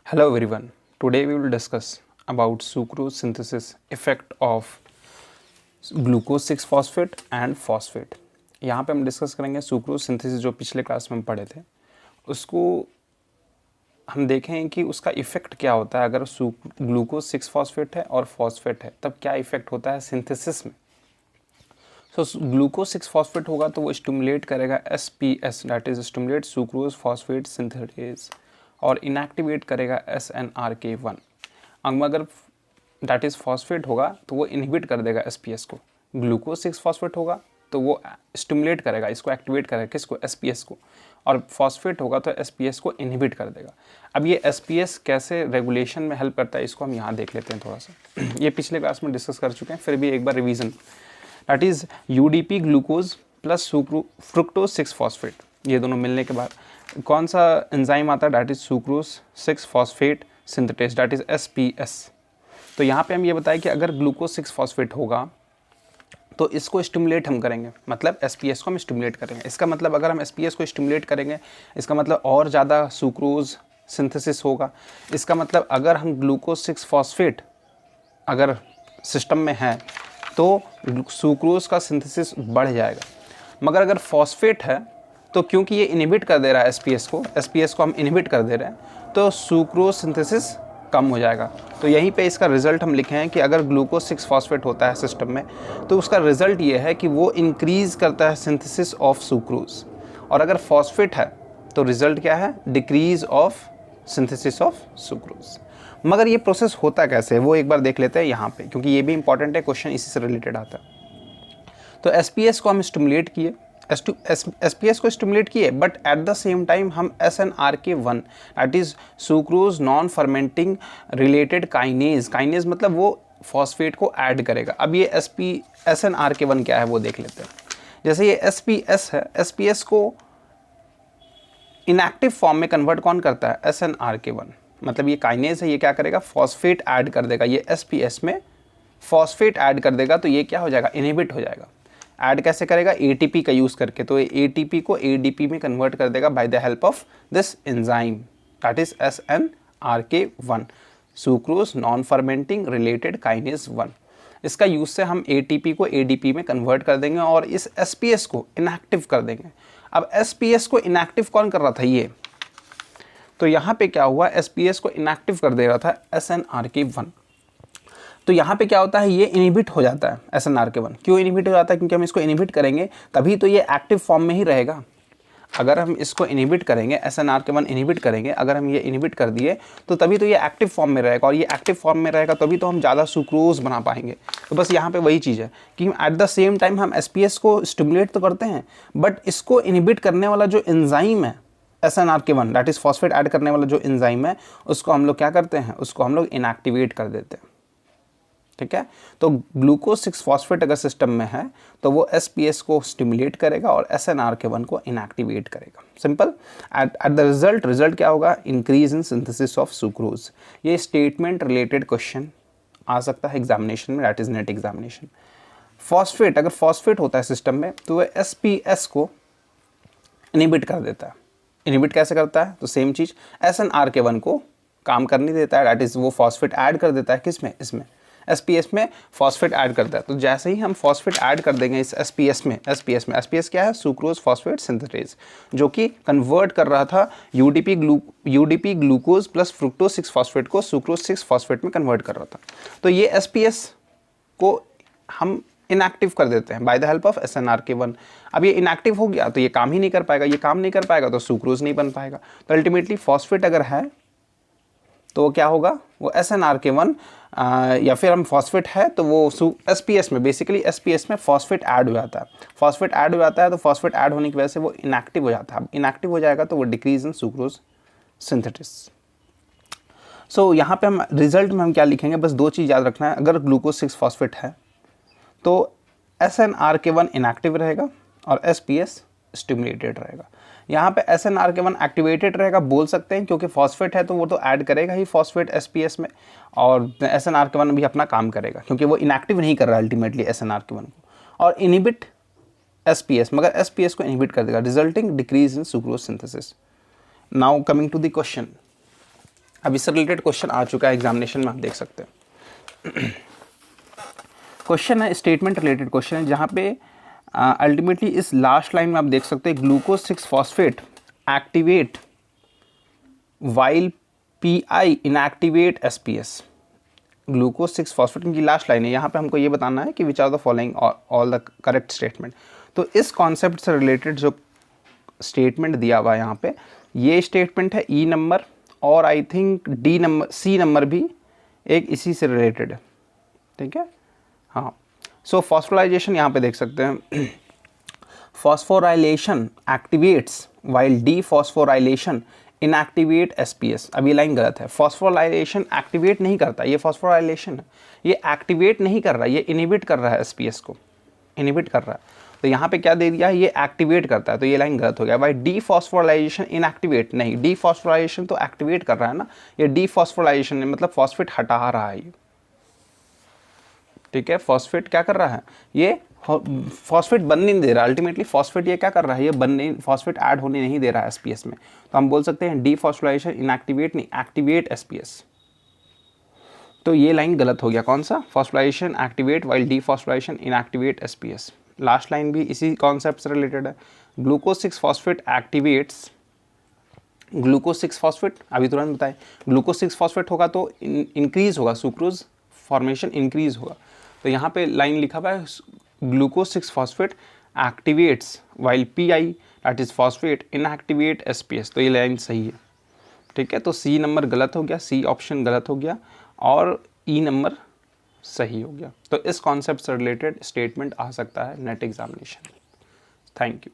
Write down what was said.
Hello everyone. Today we will discuss about sucrose synthesis effect of glucose 6-phosphate and phosphate. यहाँ पे हम discuss करेंगे sucrose synthesis जो पिछले क्लास में हम पढ़े थे उसको हम देखें कि उसका इफ़ेक्ट क्या होता है अगर ग्लूकोज 6-phosphate है और फॉस्फेट है तब क्या इफ़ेक्ट होता है सिंथेसिस में। ग्लूकोज 6-phosphate होगा तो वो स्टिमुलेट करेगा SPS that is stimulate sucrose phosphate synthetase और इनएक्टिवेट करेगा SNRK1। अगर दैट इज़ फॉस्फेट होगा तो वो इनहिबिट कर देगा SPS को। ग्लूकोज 6-phosphate होगा तो वो स्टिमुलेट करेगा, इसको एक्टिवेट करेगा, किसको, SPS को। और फॉस्फेट होगा तो SPS को इनहिबिट कर देगा। अब ये SPS कैसे रेगुलेशन में हेल्प करता है इसको हम यहाँ देख लेते हैं थोड़ा सा। ये पिछले क्लास में डिस्कस कर चुके हैं, फिर भी एक बार revision. That is UDP glucose plus fructose 6-phosphate, ये दोनों मिलने के बाद कौन सा एंजाइम आता है, that is sucrose 6-phosphate synthetase that is SPS। तो यहाँ पे हम ये बताएं कि अगर ग्लूकोज 6-phosphate होगा तो इसको स्टिमुलेट हम करेंगे, मतलब SPS को हम स्टिमुलेट करेंगे। इसका मतलब अगर हम SPS को स्टिमुलेट करेंगे इसका मतलब और ज़्यादा सुक्रोज सिंथेसिस होगा। इसका मतलब अगर हम ग्लूकोज 6-phosphate अगर सिस्टम में है तो सुक्रोज का सिंथेसिस बढ़ जाएगा। मगर अगर फॉस्फेट है तो क्योंकि ये इनहिबिट कर दे रहा है SPS को हम इनहिबिट कर दे रहे हैं तो सुक्रोज सिंथेसिस कम हो जाएगा। तो यहीं पे इसका रिजल्ट हम लिखे हैं कि अगर ग्लूकोज 6-phosphate होता है सिस्टम में तो उसका रिजल्ट ये है कि वो इंक्रीज़ करता है सिंथेसिस ऑफ सुक्रोज, और अगर फॉस्फेट है तो रिजल्ट क्या है, decrease of synthesis of sucrose. मगर ये प्रोसेस होता कैसे है वो एक बार देख लेते हैं यहाँ पे, क्योंकि ये भी इंपॉर्टेंट है, क्वेश्चन इसी से रिलेटेड आता है। तो SPS को हम स्टिमुलेट किए, SPS को स्टिमुलेट किए, but at the same time हम SNRK1 that is sucrose non fermenting related kinase मतलब वो फॉस्फेट को ऐड करेगा। अब ये SNRK1 क्या है वो देख लेते हैं। जैसे ये SPS है, SPS को इनएक्टिव फॉर्म में कन्वर्ट कौन करता है, SNRK1। मतलब ये काइनेज है, ये क्या करेगा, फॉस्फेट ऐड कर देगा, ये SPS में फॉस्फेट ऐड कर देगा तो ये क्या हो जाएगा, इनहिबिट हो जाएगा। ऐड कैसे करेगा, ATP का यूज़ करके, तो ये ATP को ADP में कन्वर्ट कर देगा by the help of this enzyme that is SNRK1 sucrose non fermenting related kinase 1। इसका यूज़ से हम ATP को ADP में कन्वर्ट कर देंगे और इस SPS को इनएक्टिव कर देंगे। अब SPS को इनएक्टिव कौन कर रहा था, ये, तो यहाँ पे क्या हुआ, SPS को इनएक्टिव कर दे रहा था SNRK1। तो यहाँ पे क्या होता है, ये इनहिबिट हो जाता है SNRK1। क्यों इनहिबिट हो जाता है, क्योंकि हम इसको इनहिबिट करेंगे तभी तो ये एक्टिव फॉर्म में ही रहेगा। अगर हम इसको इनहिबिट करेंगे, SNRK1 इनहिबिट करेंगे, अगर हम ये इनहिबिट कर दिए तो तभी तो ये एक्टिव फॉर्म में रहेगा, और ये एक्टिव फॉर्म में रहेगा तभी तो हम ज़्यादा सुक्रोज बना पाएंगे। तो बस यहाँ पे वही चीज़ है कि एट द सेम टाइम हम SPS को स्टिमुलेट तो करते हैं, बट इसको इनहिबिट करने वाला जो एंजाइम है SNRK1 that is phosphate add करने वाला जो एंजाइम है उसको हम लोग क्या करते हैं, उसको हम लोग इनएक्टिवेट कर देते हैं। ठीक है, तो ग्लूकोज 6-phosphate अगर सिस्टम में है तो वो SPS को स्टिमुलेट करेगा और SNRK1 को इनएक्टिवेट करेगा। सिंपल। एट द रिजल्ट क्या होगा, increase in synthesis of sucrose. ये स्टेटमेंट रिलेटेड क्वेश्चन आ सकता है एग्जामिनेशन में, that is net examination. Phosphate, अगर फॉस्फेट होता है सिस्टम में तो वह SPS को इनहिबिट कर देता है। इनहिबिट कैसे करता है, तो सेम चीज़, SNRK1 को काम करने देता है, दैट इज़ वो फॉस्फेट ऐड कर देता है, किसमें, इसमें SPS में फॉस्फेट ऐड करता है। तो जैसे ही हम फॉस्फेट ऐड कर देंगे इस SPS में SPS क्या है, सुक्रोज फॉस्फेट सिंथेटेज, जो कि कन्वर्ट कर रहा था UDP glucose plus fructose 6-phosphate को सुक्रोज 6-phosphate में कन्वर्ट कर रहा था। तो ये SPS को हम इनएक्टिव कर देते हैं by the help of SNRK1। अब ये इनएक्टिव हो गया तो ये काम ही नहीं कर पाएगा, ये काम नहीं कर पाएगा तो सुक्रोज नहीं बन पाएगा। तो अल्टीमेटली फॉस्फेट अगर है तो वो क्या होगा, वो SNRK1 या फिर हम फॉस्फेट है तो वो SPS में, बेसिकली SPS में फॉस्फेट ऐड हो जाता है। फॉस्फेट ऐड हो जाता है तो फॉस्फेट ऐड होने की वजह से वो इनएक्टिव हो जाता है। अब इनएक्टिव हो जाएगा तो वो डिक्रीज इन सुक्रोज सिंथेसिस। सो यहाँ पे हम रिजल्ट में हम क्या लिखेंगे, बस दो चीज़ याद रखना है। अगर ग्लूकोज 6-phosphate है तो SNRK1 इनएक्टिव रहेगा और SPS स्टिमुलेटेड रहेगा। यहाँ पे SNRK1 एक्टिवेटेड रहेगा बोल सकते हैं, क्योंकि फॉस्फेट है तो वो तो ऐड करेगा ही फॉस्फेट SPS में, और SNRK1 भी अपना काम करेगा क्योंकि वो इनएक्टिव नहीं कर रहा अल्टीमेटली SNRK1 को, और इनहिबिट SPS, मगर SPS को इनहिबिट कर देगा, resulting decrease in sucrose synthesis. Now coming to the question, अब इससे रिलेटेड क्वेश्चन आ चुका है एग्जामिनेशन में, आप देख सकते हैं। क्वेश्चन है स्टेटमेंट रिलेटेड क्वेश्चन है, जहाँ पे अल्टीमेटली इस लास्ट लाइन में आप देख सकते हैं glucose 6 phosphate activate while PI inactivate SPS। Glucose 6 phosphate की लास्ट लाइन है, यहाँ पे हमको ये बताना है कि which are the following all the correct statement. तो इस कॉन्सेप्ट से रिलेटेड जो स्टेटमेंट दिया हुआ है यहाँ पे, ये स्टेटमेंट है E नंबर, और आई थिंक C नंबर भी एक इसी से रिलेटेड है, ठीक है। हाँ, सो फॉस्फोराइलेशन यहाँ पे देख सकते हैं, phosphorylation activates while dephosphorylation inactivate SPS। अब ये लाइन गलत है, फॉस्फोराइलेशन एक्टिवेट नहीं करता, ये फॉस्फोराइलेशन है, ये एक्टिवेट नहीं कर रहा, ये इनहिबिट कर रहा है SPS को, इनहिबिट कर रहा है। तो यहाँ पे क्या दे दिया है, ये एक्टिवेट करता है, तो ये लाइन गलत हो गया भाई। डीफॉस्फोराइलेशन इनएक्टिवेट नहीं, डीफॉस्फोराइलेशन तो एक्टिवेट कर रहा है ना, ये डीफॉस्फोराइलेशन मतलब फॉस्फेट हटा रहा है ये, ठीक है। फॉस्फेट क्या कर रहा है, ये फॉस्फेट बनने नहीं दे रहा, अल्टीमेटली फॉस्फेट ये क्या कर रहा है, ये बनने, फॉस्फेट ऐड होने नहीं दे रहा है SPS में। तो हम बोल सकते हैं डीफॉस्फोराइलेशन इनएक्टिवेट नहीं, एक्टिवेट SPS। तो ये लाइन गलत हो गया, कौन सा, phosphorylation activate while dephosphorylation inactivate SPS। Last line भी इसी कॉन्सेप्ट से रिलेटेड है, glucose 6 phosphate activates, glucose 6 phosphate अभी तुरंत बताए, ग्लूकोज 6 फॉस्फेट होगा तो इंक्रीज होगा, सुक्रोज फॉर्मेशन इंक्रीज होगा। तो यहाँ पे लाइन लिखा हुआ है glucose 6 phosphate activates while PI that is phosphate inactivate SPS। तो ये लाइन सही है, ठीक है। तो C नंबर गलत हो गया, C ऑप्शन गलत हो गया, और E नंबर सही हो गया। तो इस कॉन्सेप्ट से रिलेटेड स्टेटमेंट आ सकता है नेट एग्जामिनेशन। Thank you.